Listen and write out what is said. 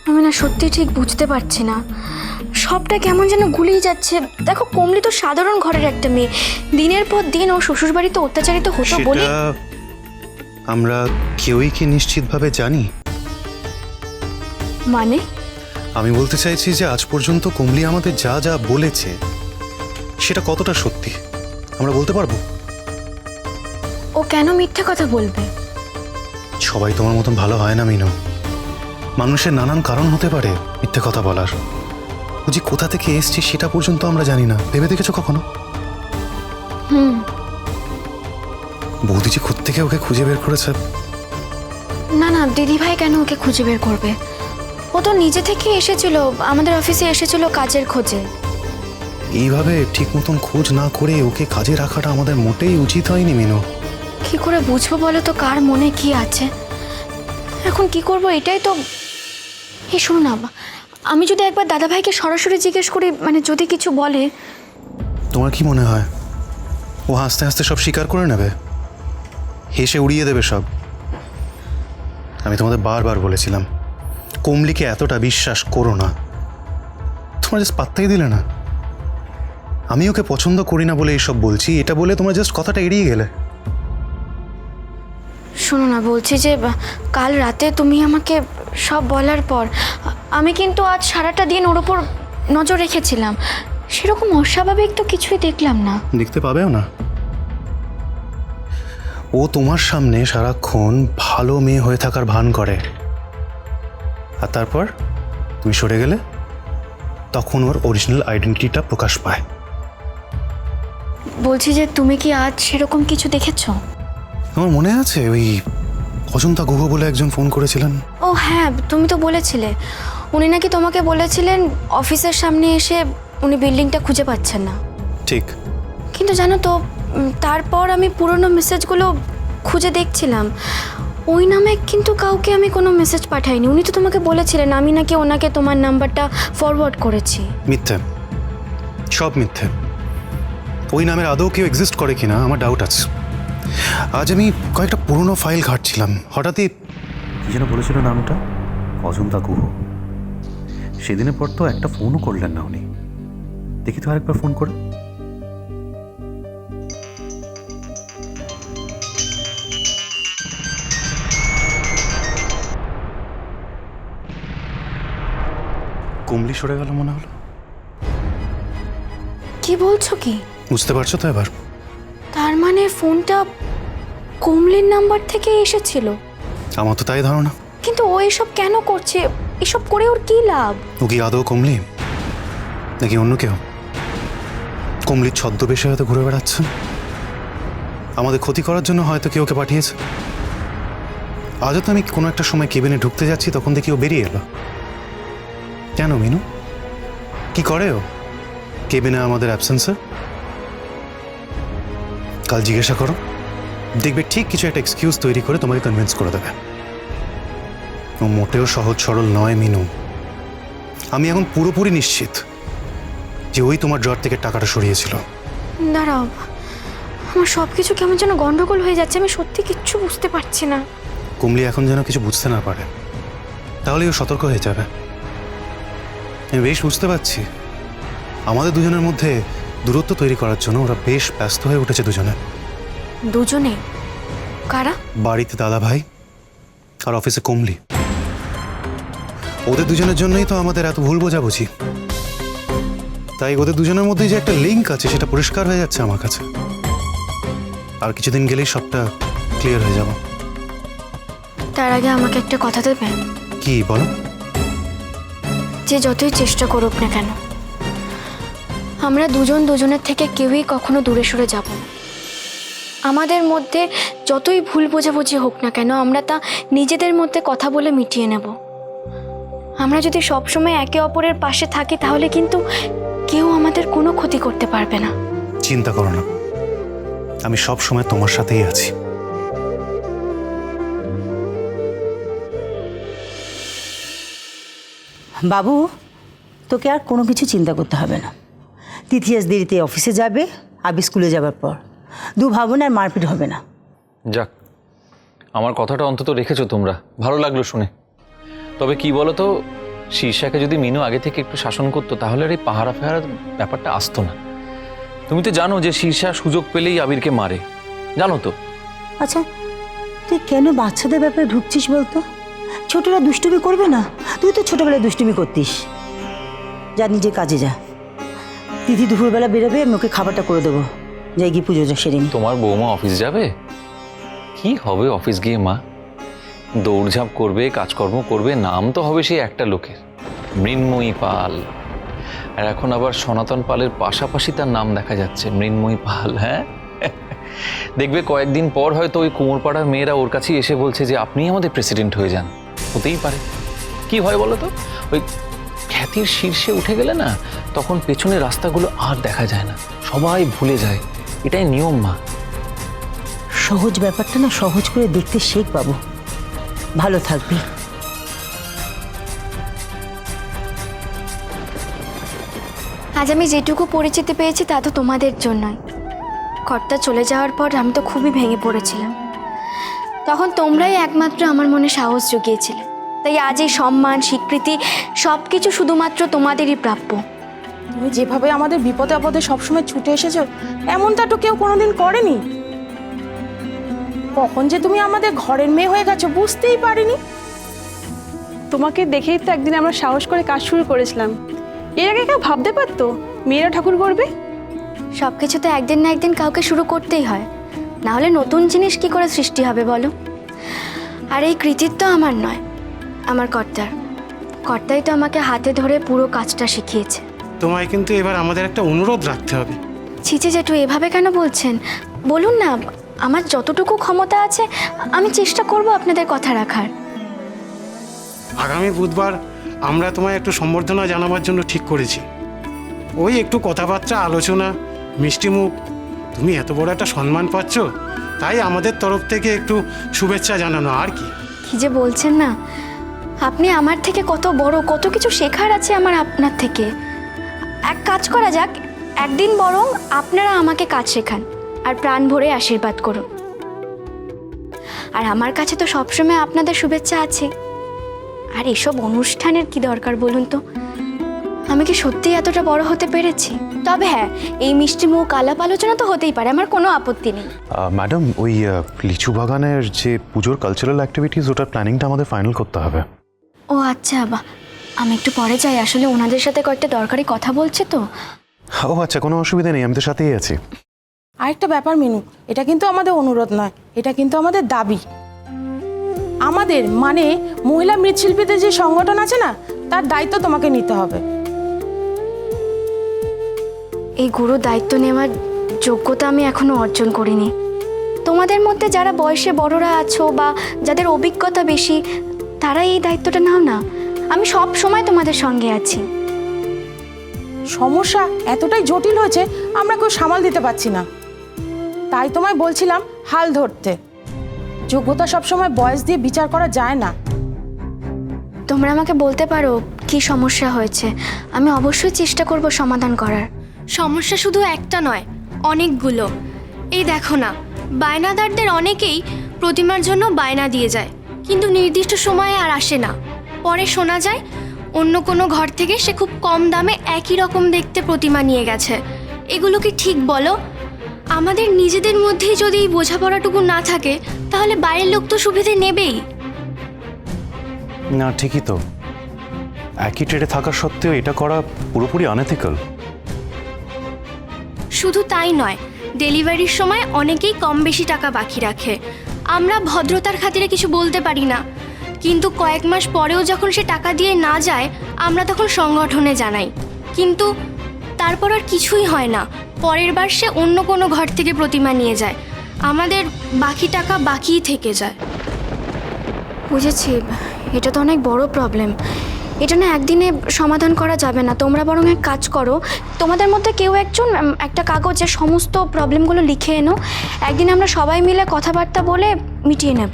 আমি না সত্যি ঠিক বুঝতে পারছি না, সবটা কেমন যেন গুলিয়ে যাচ্ছে। দেখো কমলি তো সাধারণ ঘরের একটা মেয়ে, দিনের পর দিন ও শ্বশুর বাড়িতে অত্যাচারিত হতো বলে। সেটা আমরা কেউই কি নিশ্চিতভাবে জানি? মানে আমি বলতে চাইছি যে আজ পর্যন্ত কমলি আমাদের যা যা বলেছে সেটা কতটা সত্যি আমরা বলতে পারবো? ও কেন মিথ্যে কথা বলবে? সবাই তোমার মতন ভালো হয় না মিনু। মানুষের নানান কারণ হতে পারে মিথ্যে কথা বলার। ও যে কোথা থেকে এসছে সেটা পর্যন্ত আমরা জানি না। ভেবে দেখেছো কখনো? বৌদি যে খুদ থেকে ওকে খুঁজে বের করেছে। না না, দিদিভাই কেন ওকে খুঁজে বের করবে? ও তো নিজে থেকে এসেছিল, আমাদের অফিসে এসেছিল কাজের খোঁজে। এইভাবে ঠিক মতন খোঁজ না করে ওকে কাজে রাখাটা আমাদের মোটেই উচিত হয়নি মিনু। কি করে বুঝবো বলো তো কার মনে কি আছে? এখন কি করব এটাই তো। এই শোনো না, আমি যদি একবার দাদাভাইকে সরাসরি জিজ্ঞেস করি, মানে যদি কিছু বলে। তোমার কি মনে হয় ও হাসতে হাসতে সব স্বীকার করে নেবে? হেসে উড়িয়ে দেবে সব? আমি তোমাদের বারবার বলেছিলাম কমলিকে এতটা বিশ্বাস করো না। তোমরা জাস্ট পাত্তাই দিলে না। আমি ওকে পছন্দ করি না বলে এইসব বলছি, এটা বলে তোমরা জাস্ট কথাটা এড়িয়ে গেলে। শোনো না, বলছি যে কাল রাতে তুমি আমাকে সব বলার পর আমি কিন্তু আজ সারাটা দিন ওর ওপর নজর রেখেছিলাম। সেরকম অস্বাভাবিক তো কিছুই দেখলাম না। দেখতে পাবেও না। ও তোমার সামনে সারাক্ষণ ভালো মেয়ে হয়ে থাকার ভান করে, আর তারপর তুমি সরে গেলে তখন ওর অরিজিনাল আইডেন্টিটিটা প্রকাশ পায়। বলছি যে তুমি কি আজ সেরকম কিছু দেখেছো? আমার মনে আছে ওই অজন্তা গুহ বলে একজন ফোন করেছিলেন। ও হ্যাঁ, তুমি তো বলেছিলে উনি নাকি তোমাকে বলেছিলেন অফিসের সামনে এসে উনি বিল্ডিংটা খুঁজে পাচ্ছেন না। ঠিক। কিন্তু জানো তো, তারপর আমি পুরনো মেসেজগুলো খুঁজে দেখছিলাম, ওই নামে কিন্তু কাউকে আমি কোনো মেসেজ পাঠাইনি। উনি তো তোমাকে বলেছিলেন আমি নাকি ওনাকে তোমার নাম্বারটা ফরওয়ার্ড করেছি। মিথ্যে, সব মিথ্যে। ওই নামের আদৌ কেউ এক্সিস্ট করে কিনা আমার ডাউট আছে। আজ আমি কয়েকটা পুরনো ফাইল ঘাঁটছিলাম, হঠাৎই কি যেন বলেছিল নামটা? অজন্তা গুহ। সেদিনের পর তো একটা ফোনও করলেন না উনি। দেখি তো আরেকবার ফোন করে। কমলি সরে গেল মনে হলো। কি বলছো কি? বুঝতে পারছো তো এবার? তার মানে ফোনটা কমলির নাম্বার থেকে এসেছিল। আমার তো তাই ধারণা। কিন্তু ও এসব কেন করছে? এসব করে ওর কি লাভ? ও কি আদৌ কমলি নাকি অন্য কেউ? কমলির ছদ্মবেশে হয়তো ঘুরে বেড়াচ্ছে। আমাদের ক্ষতি করার জন্য হয়তো কেউ ওকে পাঠিয়েছে। আজও তো আমি কোনো একটা সময় কেবিনে ঢুকতে যাচ্ছি, তখন দেখি ও বেরিয়ে এলো। কেন মিনু? কি করে ও কেবিনে আমাদের অ্যাবসেন্সে? কাল জিজ্ঞাসা করো, দেখবে ঠিক কিছু একটা এক্সকিউজ তৈরি করে তোমাকে কনভিন্স করে দেবে। ও মোটেও সহজ সরল নয় মিনু। আমি এখন পুরোপুরি নিশ্চিত যে ওই তোমার জ্বর থেকে টাকাটা সরিয়েছিল। দাঁড়াও, আমার সব কিছু কেমন যেন গন্ডগোল হয়ে যাচ্ছে। আমি সত্যি কিচ্ছু বুঝতে পারছি না। কুমলি এখন যেন কিছু বুঝতে না পারে, তাহলে ও সতর্ক হয়ে যাবে। আমি বেশ বুঝতে পারছি আমাদের দুজনের মধ্যে দূরত্ব তৈরি করার জন্য ওরা বেশ ব্যস্ত হয়ে উঠেছে দুজনে। দুজনে? কারা? বাড়িতে দাদা ভাই আর অফিসে কমলি। ওদের দুজনের জন্যই তো আমাদের এত ভুল বোঝাবুঝি। তাই ওদের দুজনের মধ্যে যে একটা লিঙ্ক আছে সেটা পরিষ্কার হয়ে যাচ্ছে আমার কাছে। আর কিছুদিন গেলেই সবটা ক্লিয়ার হয়ে যাব। তার আগে আমাকে একটা কথা দেবে? কি বলো? যে যতই চেষ্টা করুক না কেন, আমরা দুজন দুজনের থেকে কেউই কখনো দূরে সরে যাব না। আমাদের মধ্যে যতই ভুল বোঝাবুঝি হোক না কেন, আমরা তা নিজেদের মধ্যে কথা বলে মিটিয়ে নেব। আমরা যদি সবসময় একে অপরের পাশে থাকি তাহলে কিন্তু কেউ আমাদের কোনো ক্ষতি করতে পারবে না। চিন্তা করো না, আমি সব সময় তোমার সাথেই আছি। বাবু, তোকে আর কোনো কিছু চিন্তা করতে হবে না। তিথি আজ দেরিতে অফিসে যাবে, আবি স্কুলে যাবার পর দু ভাই বোন আর মারপিট হবে না। যাক, আমার কথাটা অন্তত রেখেছো তোমরা, ভালো লাগলো শুনে। তবে কি বলো তো, শীর্ষাকে যদি মিনু আগে থেকে একটু শাসন করতো তাহলে আর এই পাহারা ফেহারা ব্যাপারটা আসতো না। তুমি তো জানো যে শীর্ষা সুযোগ পেলেই আবিরকে মারে, জানো তো। আচ্ছা, তুই কেন বাচ্চাদের ব্যাপারে ঢুকছিস বলতো? ছোটরা দুষ্টুমি করবে না? তুই তো ছোটবেলায় দুষ্টুমি করতিস। যা নিজে কাজে যা। দিদি দুপুরবেলা বেরোবে, আমি ওকে খাবারটা করে দেবো। যাই গিয়ে পুজোটা সেরে নি। তোমার বৌমা অফিস যাবে? কি হবে অফিস গিয়ে মা? দৌড়ঝাঁপ করবে, কাজকর্ম করবে, নাম তো হবে সেই একটা লোকের, মৃন্ময়ী পাল। আর এখন আবার সনাতন পালের পাশাপাশি তার নাম দেখা যাচ্ছে, মৃন্ময়ী পাল। হ্যাঁ, দেখবে কয়েকদিন পর হয়তো ওই কুমোরপাড়ার মেয়েরা ওর কাছেই এসে বলছে যে আপনিই আমাদের প্রেসিডেন্ট হয়ে যান। হতেই পারে। কি হয় বলো তো, ওই খ্যাতির শীর্ষে উঠে গেলে না, তখন পেছনের রাস্তাগুলো আর দেখা যায় না, সবাই ভুলে যায়। এটাই নিয়ম মা। সহজ ব্যাপারটা না সহজ করে দেখতে শেখ বাবু, ভালো থাকবি। আজ আমি যেটুকু পরিচিতি পেয়েছি তা তো তোমাদের জন্যই। কর্তা চলে যাওয়ার পর আমি তো খুবই ভেঙে পড়েছিলাম। তখন তোমরাই একমাত্র আমার মনে সাহস জুগিয়েছিলে। তাই আজ এই সম্মান, স্বীকৃতি সব কিছু শুধুমাত্র তোমাদেরই প্রাপ্য। তুমি যেভাবে আমাদের বিপদে আপদে সবসময় ছুটে এসেছো, এমনটা তো কেউ কোনোদিন করেনি। কখন যে তুমি আমাদের ঘরের মেয়ে হয়ে গেছো বুঝতেই পারিনি। তোমাকে দেখেই তো একদিন আমরা সাহস করে কাজ শুরু করেছিলাম। এর আগে কেউ ভাবতে পারতো মেয়েরা ঠাকুর করবে? সব কিছু তো একদিন না একদিন কাউকে শুরু করতেই হয়, না হলে নতুন জিনিস কি করে সৃষ্টি হবে বলো? আর এই কৃতিত্ব আমার নয়, আমার কর্তার। কর্তাই তো আমাকে হাতে ধরে পুরো কাজটা শিখিয়েছে। তোমায় কিন্তু এবার আমাদের একটা অনুরোধ রাখতে হবে। ছিচে জেঠু, এভাবে কেন বলছেন? বলুন না, আমার যতটুকু ক্ষমতা আছে আমি চেষ্টা করব আপনাদের কথা রাখার। আগামী বুধবার আমরা তোমায় একটু সম্বর্ধনা জানাবার জন্য ঠিক করেছি। ওই একটু কথাবার্তা, আলোচনা, মিষ্টি মুখ। তুমি এত বড় একটা সম্মান পাচ্ছ, তাই আমাদের তরফ থেকে একটু শুভেচ্ছা জানানো, আর কি। কি যে বলছেন না, আপনি আমার থেকে কত বড়, কত কিছু শেখার আছে আমার আপনার থেকে। এক কাজ করা যাক, একদিন বরং আপনারা আমাকে কাজ শেখান আর প্রাণ ভরে আশীর্বাদ করুন। আর আমার কাছে তো সবসময় আপনাদের শুভেচ্ছা আছে। আর এসব অনুষ্ঠানের কি দরকার বলুন তো? আমি কি সত্যিই এতটা বড় হতে পেরেছি? তবে হ্যাঁ, এই মিষ্টি মুখ, আলাপ আলোচনা তো হতেই পারে, আমার কোনো আপত্তি নেই। ম্যাডাম, ওই লিচু বাগানের যে পুজোর কালচারাল অ্যাক্টিভিটিস, ওটার প্ল্যানিংটা আমাদের ফাইনাল করতে হবে। ও আচ্ছা, আমি একটু পরে যাই, আসলে ওনাদের সাথে কয়েকটা দরকারি কথা বলছে তো। ও আচ্ছা, কোনো অসুবিধা নেই, আমি তো সাথেই আছি। আরেকটা ব্যাপার মিনু, এটা কিন্তু আমাদের অনুরোধ নয়, এটা কিন্তু আমাদের দাবি। আমাদের মানে মহিলা মৃৎশিল্পীদের যে সংগঠন আছে না, তার দায়িত্ব তোমাকে নিতে হবে। এই গুরু দায়িত্ব নেওয়ার যোগ্যতা আমি এখনো অর্জন করিনি। তোমাদের মধ্যে যারা বয়সে বড়রা আছো বা যাদের অভিজ্ঞতা বেশি, তারা এই দায়িত্বটা নাও না। আমি সব সময় তোমাদের সঙ্গে আছি। সমস্যা এতটাই জটিল হয়েছে, আমরা কেউ সামাল দিতে পারছি না। তাই তোমায় বলছিলাম হাল ধরতে। যোগ্যতা সবসময় বয়স দিয়ে বিচার করা যায় না। তোমরা আমাকে বলতে পারো কি সমস্যা হয়েছে, আমি অবশ্যই চেষ্টা করব সমাধান করার। সমস্যা শুধু একটা নয়, অনেকগুলো। এই দেখো না, বায়নাদারদের অনেকেই প্রতিমার জন্য বায়না দিয়ে যায়, কিন্তু নির্দিষ্ট সময়ে আর আসে না। পরে শোনা যায় অন্য কোনো ঘর থেকে সে খুব কম দামে একই রকম দেখতে প্রতিমা নিয়ে গেছে। এগুলো কি ঠিক বলো? আমাদের নিজেদের মধ্যেই যদি এই বোঝাপড়াটুকু না থাকে, তাহলে বাইরের লোক তো সুবিধে নেবেই। না, ঠিকই তো। একই ট্রেডে থাকা সত্ত্বেও এটা করা পুরোপুরি আনএথিক্যাল। শুধু তাই নয়, ডেলিভারির সময় অনেকেই কম বেশি টাকা বাকি রাখে। আমরা ভদ্রতার খাতিরে কিছু বলতে পারি না, কিন্তু কয়েক মাস পরেও যখন সে টাকা দিয়ে না যায়, আমরা তখন সংগঠনে জানাই, কিন্তু তারপর আর কিছুই হয় না। পরের বার সে অন্য কোনো ঘর থেকে প্রতিমা নিয়ে যায়, আমাদের বাকি টাকা বাকিই থেকে যায়। বুঝেছি, এটা তো অনেক বড় প্রবলেম। এটা না একদিনে সমাধান করা যাবে না। তোমরা বরং এক কাজ করো, তোমাদের মধ্যে কেউ একজন একটা কাগজে সমস্ত প্রবলেমগুলো লিখে এনো। একদিন আমরা সবাই মিলে কথাবার্তা বলে মিটিয়ে নেব।